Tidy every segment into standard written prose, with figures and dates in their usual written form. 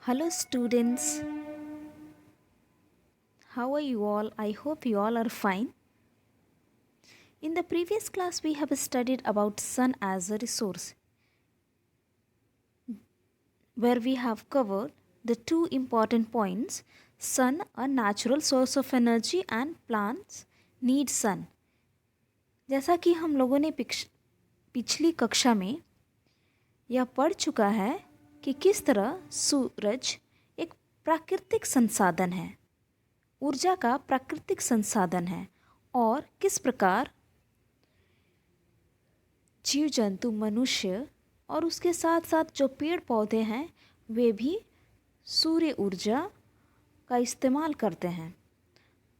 Hello, students. How are you all? I hope you all are fine. In the previous class, we have studied about sun as a resource, where we have covered the two important points: sun, a natural source of energy, and plants need sun. जैसा कि हम लोगों ने पिछली कक्षा में यह पढ़ चुका है कि किस तरह सूरज एक प्राकृतिक संसाधन है, ऊर्जा का प्राकृतिक संसाधन है, और किस प्रकार जीव जंतु, मनुष्य और उसके साथ साथ जो पेड़ पौधे हैं वे भी सूर्य ऊर्जा का इस्तेमाल करते हैं।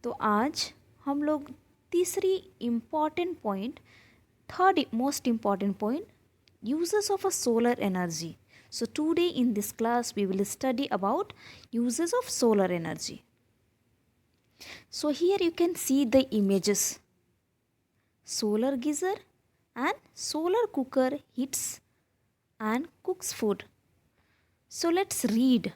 तो आज हम लोग तीसरी important point, third most important point, uses of a solar energy. So today in this class we will study about uses of solar energy. So here you can see the images. Solar geyser and solar cooker heats and cooks food. So let's read.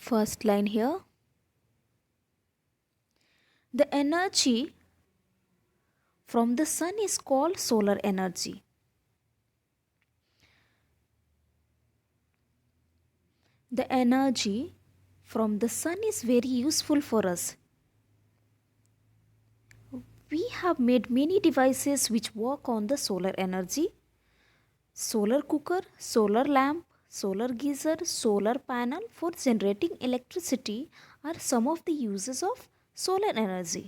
First line here. The energy from the sun is called solar energy. The energy from the sun is very useful for us. We have made many devices which work on the solar energy. Solar cooker, solar lamp, solar geyser, solar panel for generating electricity are some of the uses of solar energy.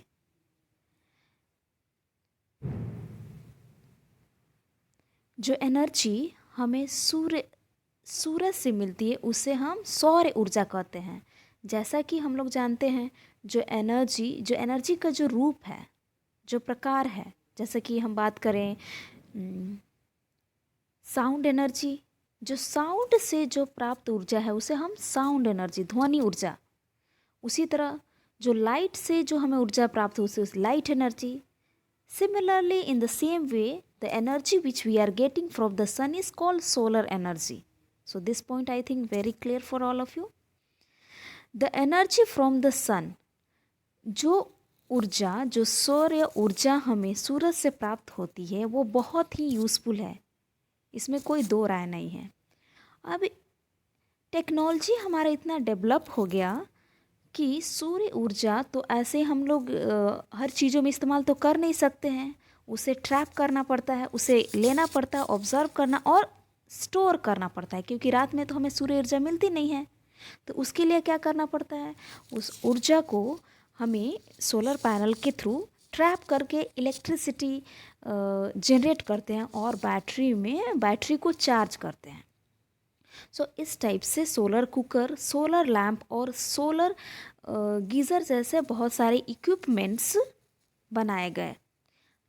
जो energy हमें सूरज से मिलती है उसे हम सौर ऊर्जा कहते हैं। जैसा कि हम लोग जानते हैं, जो एनर्जी का जो रूप है, जो प्रकार है, जैसा कि हम बात करें साउंड एनर्जी, जो साउंड से जो प्राप्त ऊर्जा है उसे हम साउंड एनर्जी, ध्वनि ऊर्जा। उसी तरह जो लाइट से जो हमें ऊर्जा प्राप्त हो उसे light energy. Similarly, in the same way, the energy which we are getting from the sun is called solar energy. So this point I think very clear for all of you. The energy from the sun, जो सौर्य ऊर्जा हमें सूरज से प्राप्त होती है वो बहुत ही यूज़फुल है, इसमें कोई दो राय नहीं है. अब टेक्नोलॉजी हमारा इतना डेवलप हो गया कि सूर्य ऊर्जा तो ऐसे हम लोग हर चीज़ों में इस्तेमाल तो कर नहीं सकते हैं. उसे ट्रैप करना पड़ता है, उसे लेना पड़ता है, ऑब्जर्व करना और स्टोर करना पड़ता है, क्योंकि रात में तो हमें सूर्य ऊर्जा मिलती नहीं है. तो उसके लिए क्या करना पड़ता है, उस ऊर्जा को हमें सोलर पैनल के थ्रू ट्रैप करके इलेक्ट्रिसिटी जनरेट करते हैं और बैटरी को चार्ज करते हैं. सो इस टाइप से सोलर कुकर, सोलर लैम्प और सोलर गीज़र जैसे बहुत सारे इक्विपमेंट्स बनाए गए.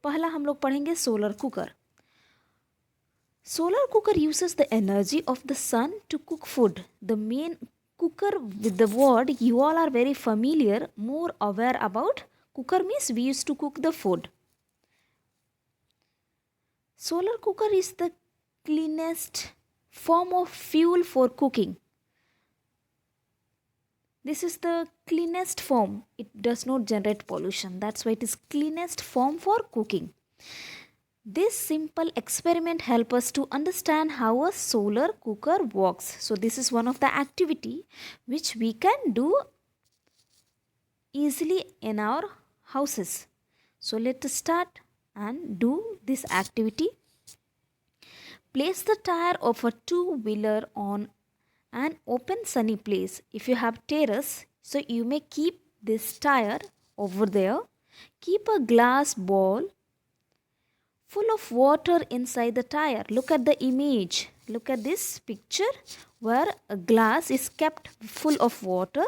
पहला हम लोग पढ़ेंगे solar cooker. Solar cooker uses the energy of the sun to cook food. The main cooker, with the word you all are very familiar, more aware about. Cooker means we used to cook the food. Solar cooker is the cleanest form of fuel for cooking. This is the cleanest form. It does not generate pollution. That's why it is cleanest form for cooking. This simple experiment helps us to understand how a solar cooker works. So this is one of the activity which we can do easily in our houses. So let us start and do this activity. Place the tire of a two-wheeler on an open sunny place. If you have terrace, so you may keep this tire over there. Keep a glass bowl full of water inside the tire. Look at the image. Look at this picture where a glass is kept full of water.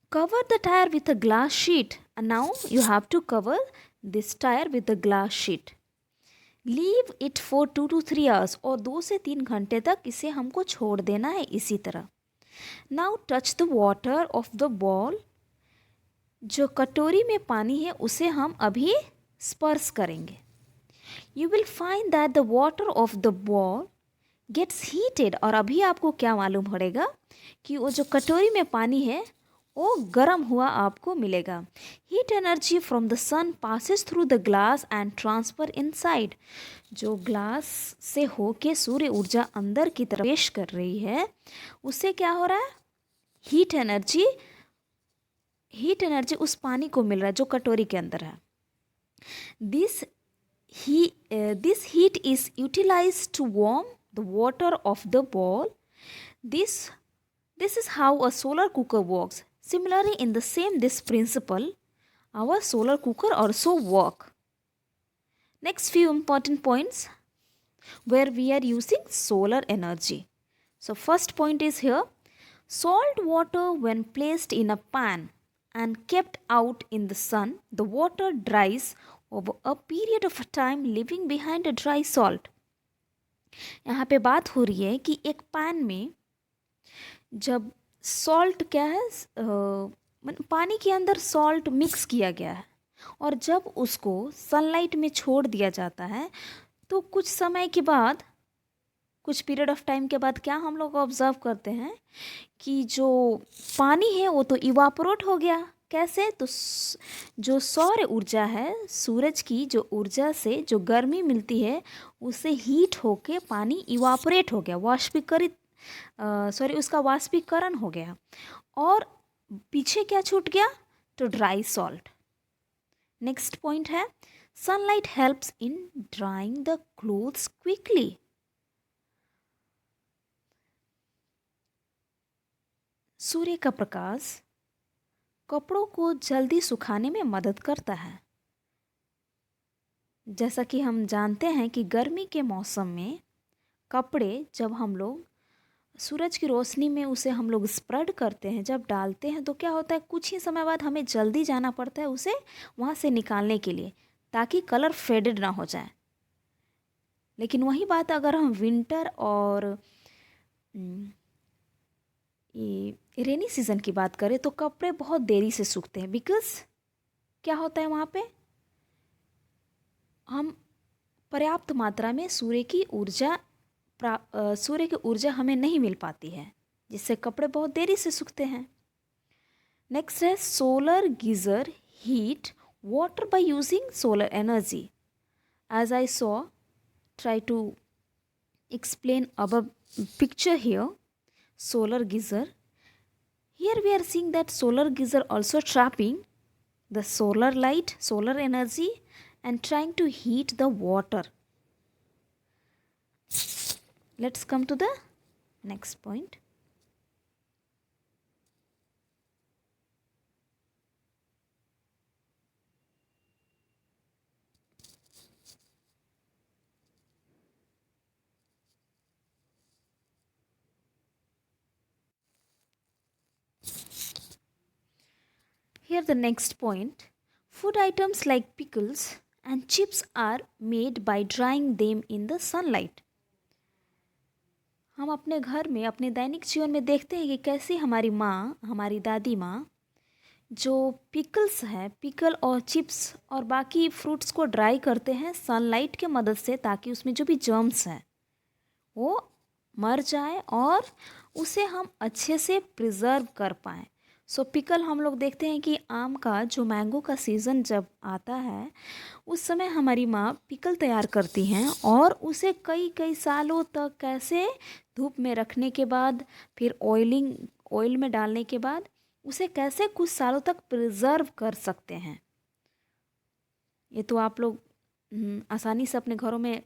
Cover the tire with a glass sheet. And now you have to cover this tire with the glass sheet. Leave it for 2 to 3 hours, और 2 से 3 घंटे तक इसे हमको छोड़ देना है इसी तरह. Now touch the water of the ball. जो कटोरी में पानी है उसे हम अभी स्पर्श करेंगे। You will find that the water of the ball gets heated. और अभी आपको क्या मालूम पड़ेगा कि वो जो कटोरी में पानी है वो गर्म हुआ आपको मिलेगा। Heat energy from the sun passes through the glass and transfer inside. जो ग्लास से होके सूर्य ऊर्जा अंदर की तरफ प्रवेश कर रही है उससे क्या हो रहा है, हीट एनर्जी उस पानी को मिल रहा है जो कटोरी के अंदर है। This heat is utilized to warm the water of the bowl. This is how a solar cooker works. Similarly, in the same this principle, our solar cooker also work. Next few important points where we are using solar energy. So first point is here, salt water when placed in a pan and kept out in the sun, the water dries over a period of time leaving behind a dry salt. यहाँ पे बात हो रही है कि एक pan में जब सॉल्ट क्या है, पानी के अंदर सॉल्ट मिक्स किया गया है और जब उसको सनलाइट में छोड़ दिया जाता है तो कुछ समय के बाद, कुछ पीरियड ऑफ टाइम के बाद क्या हम लोग ऑब्जर्व करते हैं कि जो पानी है वो तो इवापोरेट हो गया। कैसे? तो जो सौर ऊर्जा है, सूरज की जो ऊर्जा से जो गर्मी मिलती है उससे हीट होके पानी इवापोरेट हो गया, उसका वाष्पीकरण हो गया और पीछे क्या छूट गया, तो ड्राई सॉल्ट। नेक्स्ट पॉइंट है, sunlight helps in drying the clothes quickly. सूर्य का प्रकाश कपड़ों को जल्दी सुखाने में मदद करता है। जैसा कि हम जानते हैं कि गर्मी के मौसम में कपड़े जब हम लोग सूरज की रोशनी में उसे हम लोग स्प्रेड करते हैं, जब डालते हैं तो क्या होता है, कुछ ही समय बाद हमें जल्दी जाना पड़ता है उसे वहाँ से निकालने के लिए ताकि कलर फेडेड ना हो जाए। लेकिन वही बात अगर हम विंटर और रेनी सीज़न की बात करें तो कपड़े बहुत देरी से सूखते हैं। बिकॉज क्या होता है, वहाँ पे हम पर्याप्त मात्रा में सूर्य की ऊर्जा हमें नहीं मिल पाती है, जिससे कपड़े बहुत देरी से सूखते हैं। नेक्स्ट है, solar geyser heat water by using solar energy. As I saw, try to explain above picture here, solar geyser. Here we are seeing that solar geyser also trapping the solar light, solar energy and trying to heat the water. Let's come to the next point. Here the next point, food items like pickles and chips are made by drying them in the sunlight. हम अपने घर में, अपने दैनिक जीवन में देखते हैं कि कैसे हमारी माँ, हमारी दादी माँ जो पिकल्स है, पिकल और चिप्स और बाकी फ्रूट्स को ड्राई करते हैं सनलाइट के मदद से, ताकि उसमें जो भी जर्म्स हैं वो मर जाए और उसे हम अच्छे से प्रिजर्व कर पाएँ। सो पिकल हम लोग देखते हैं कि आम का जो मैंगो का सीज़न जब आता है उस समय हमारी माँ पिकल तैयार करती हैं और उसे कई कई सालों तक कैसे धूप में रखने के बाद, फिर ऑयल में डालने के बाद उसे कैसे कुछ सालों तक प्रिजर्व कर सकते हैं। ये तो आप लोग आसानी से अपने घरों में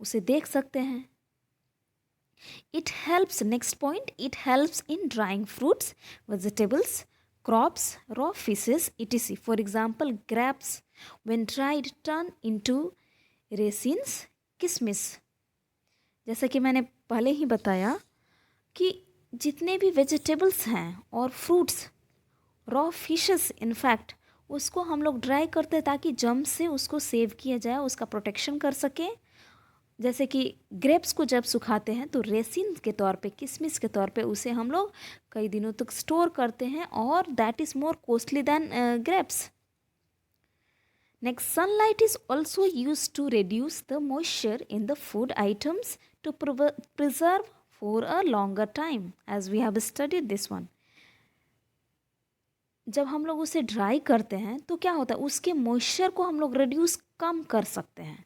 उसे देख सकते हैं। It helps, next point, it helps in drying fruits, vegetables, crops, raw fishes, etc. For example, grapes when dried turn into raisins, किशमिश। जैसा कि मैंने पहले ही बताया कि जितने भी वेजिटेबल्स हैं और फ्रूट्स, रॉ फिशेस इनफैक्ट, उसको हम लोग ड्राई करते हैं ताकि जर्म से उसको सेव किया जाए, उसका प्रोटेक्शन कर सकें जैसे कि ग्रेप्स को जब सुखाते हैं तो रेसिन के तौर पे, किशमिश के तौर पे उसे हम लोग कई दिनों तक स्टोर करते हैं और that is more costly than grapes. Next, sunlight is also used to reduce the moisture in the food items to preserve for a longer time, as we have studied this one. जब हम लोग उसे dry करते हैं तो क्या होता है, उसके मॉइस्चर को हम लोग रिड्यूस कम कर सकते हैं.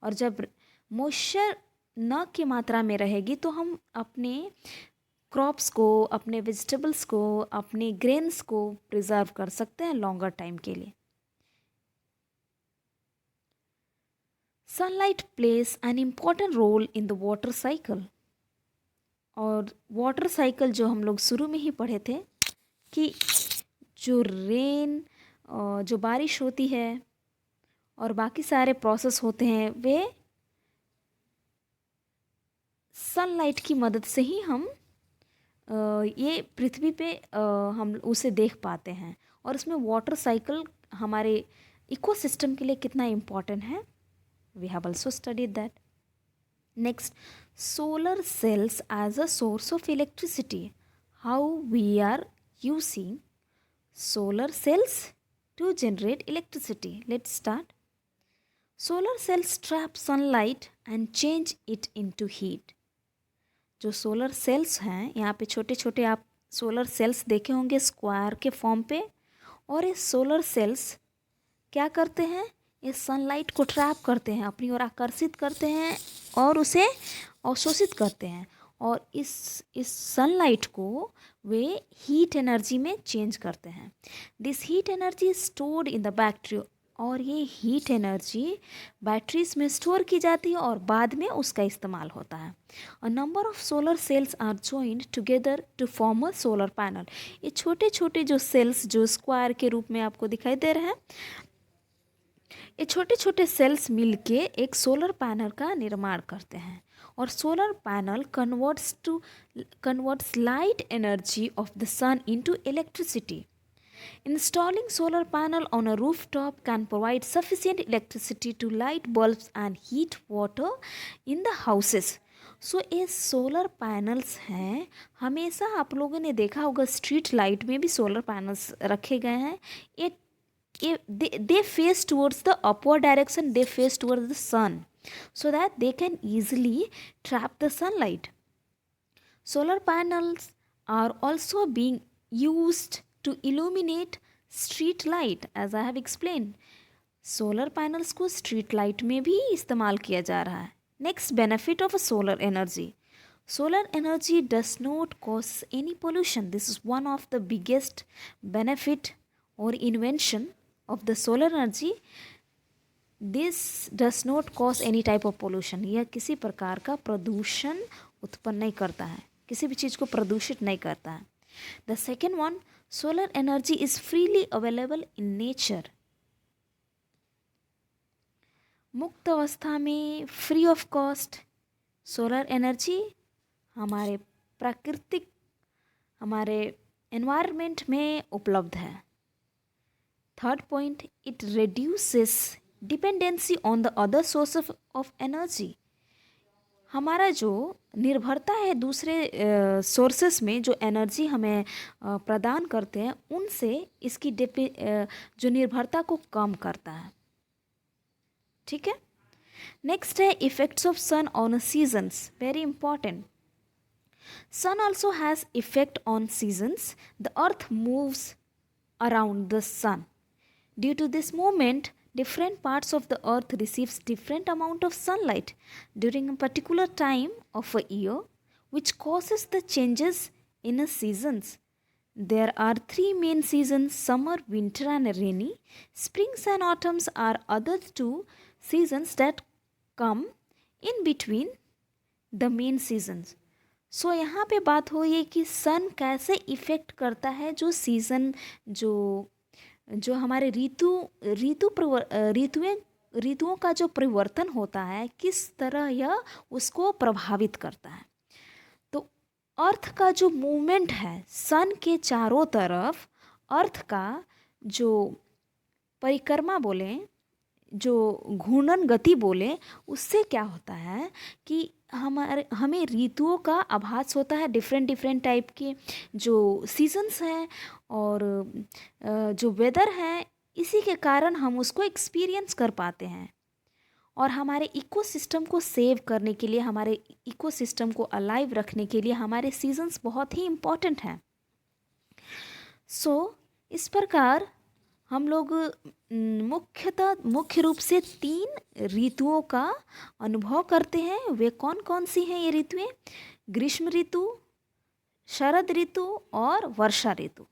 और जब मॉइस्चर न की मात्रा में रहेगी तो हम अपने क्रॉप्स को, अपने वेजिटेबल्स को, अपने ग्रेन्स को प्रिजर्व कर सकते हैं लॉन्गर टाइम के लिए. Sunlight plays an important role in the water cycle. और वाटर साइकिल जो हम लोग शुरू में ही पढ़े थे कि जो रेन, जो बारिश होती है और बाकी सारे प्रोसेस होते हैं वे सनलाइट की मदद से ही हम ये पृथ्वी पे हम उसे देख पाते हैं. और इसमें वाटर साइकिल हमारे इकोसिस्टम के लिए कितना इम्पोर्टेंट है, we have also studied that. Next, solar cells as a source of electricity. How we are using solar cells to generate electricity. Let's start. Solar cells trap sunlight and change it into heat. जो solar cells हैं, यहाँ पे छोटे छोटे आप solar cells देखे होंगे square के फॉर्म पे. और ये सोलर सेल्स क्या करते हैं, ये सनलाइट को ट्रैप करते हैं, अपनी ओर आकर्षित करते हैं और उसे अवशोषित करते हैं. और इस सनलाइट को वे हीट एनर्जी में चेंज करते हैं. This heat energy stored in the battery. और ये हीट एनर्जी बैटरीज में स्टोर की जाती है और बाद में उसका इस्तेमाल होता है. A number of solar cells are joined together to form a solar panel. ये छोटे छोटे जो सेल्स जो स्क्वायर के रूप में आपको दिखाई दे रहे हैं, ये छोटे छोटे सेल्स मिलके एक सोलर पैनल का निर्माण करते हैं. और solar panel converts light energy of the sun into electricity. Installing solar panel on a rooftop can provide sufficient electricity to light bulbs and heat water in the houses. So ये solar panels हैं, हमेशा आप लोगों ने देखा होगा street light में भी सोलर पैनल्स रखे गए हैं. they face towards the upward direction, they face towards the sun so that they can easily trap the sunlight. Solar panels are also being used to illuminate street light, as I have explained. Solar panels को street light में भी इस्तेमाल किया जा रहा है. Next, benefit of a solar energy. Solar energy does not cause any pollution. This is one of the biggest benefit or invention of the solar energy. This does not cause any type of pollution. यह किसी प्रकार का प्रदूषण उत्पन्न नहीं करता है, किसी भी चीज़ को प्रदूषित नहीं करता है. The second one, solar energy is freely available in nature. मुक्त अवस्था में free of cost solar energy हमारे प्राकृतिक, हमारे एनवायरनमेंट में उपलब्ध है. Third point, it reduces dependency on the other source of energy. हमारा जो निर्भरता है दूसरे सोर्सेस में जो एनर्जी हमें प्रदान करते हैं, उनसे इसकी जो निर्भरता को कम करता है. ठीक है. नेक्स्ट है effects of sun on seasons. Very important. Sun also has effect on seasons. The earth moves around the sun. Due to this movement, different parts of the earth receives different amount of sunlight during a particular time of a year, which causes the changes in the seasons. There are three main seasons: summer, winter and rainy. Springs and autumns are other two seasons that come in between the main seasons. सो यहाँ पे बात हो ये कि सन कैसे effect करता है जो सीज़न, जो हमारे ऋतुओं का जो परिवर्तन होता है, किस तरह यह उसको प्रभावित करता है. तो अर्थ का जो मूवमेंट है सन के चारों तरफ, अर्थ का जो परिक्रमा बोलें जो घूर्णन गति बोले, उससे क्या होता है कि हमें ऋतुओं का आभास होता है। डिफरेंट डिफरेंट टाइप के जो सीजन्स हैं और जो वेदर है, इसी के कारण हम उसको एक्सपीरियंस कर पाते हैं। और हमारे इकोसिस्टम को सेव करने के लिए, हमारे इकोसिस्टम को अलाइव रखने के लिए हमारे सीजन्स बहुत ही इम्पॉर्टेंट हैं। इस प्रकार हम लोग मुख्य रूप से 3 ऋतुओं का अनुभव करते हैं। वे कौन कौन सी हैं ये ऋतुएं? ग्रीष्म ऋतु, शरद ऋतु और वर्षा ऋतु।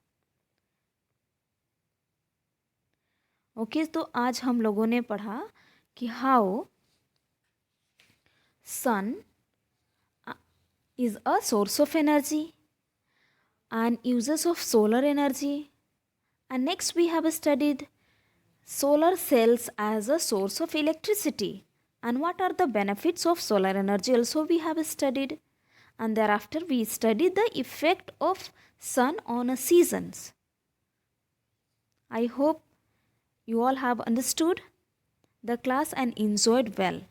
ओके, तो आज हम लोगों ने पढ़ा कि how sun is a source of energy and uses of solar energy. And next we have studied solar cells as a source of electricity, and what are the benefits of solar energy also we have studied. And thereafter we studied the effect of sun on seasons. I hope you all have understood the class and enjoyed well.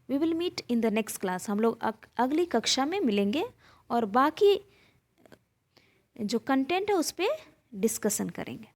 We will meet in the next class. हम लोग अगली कक्षा में मिलेंगे और बाकी जो content है उस पर डिस्कशन करेंगे।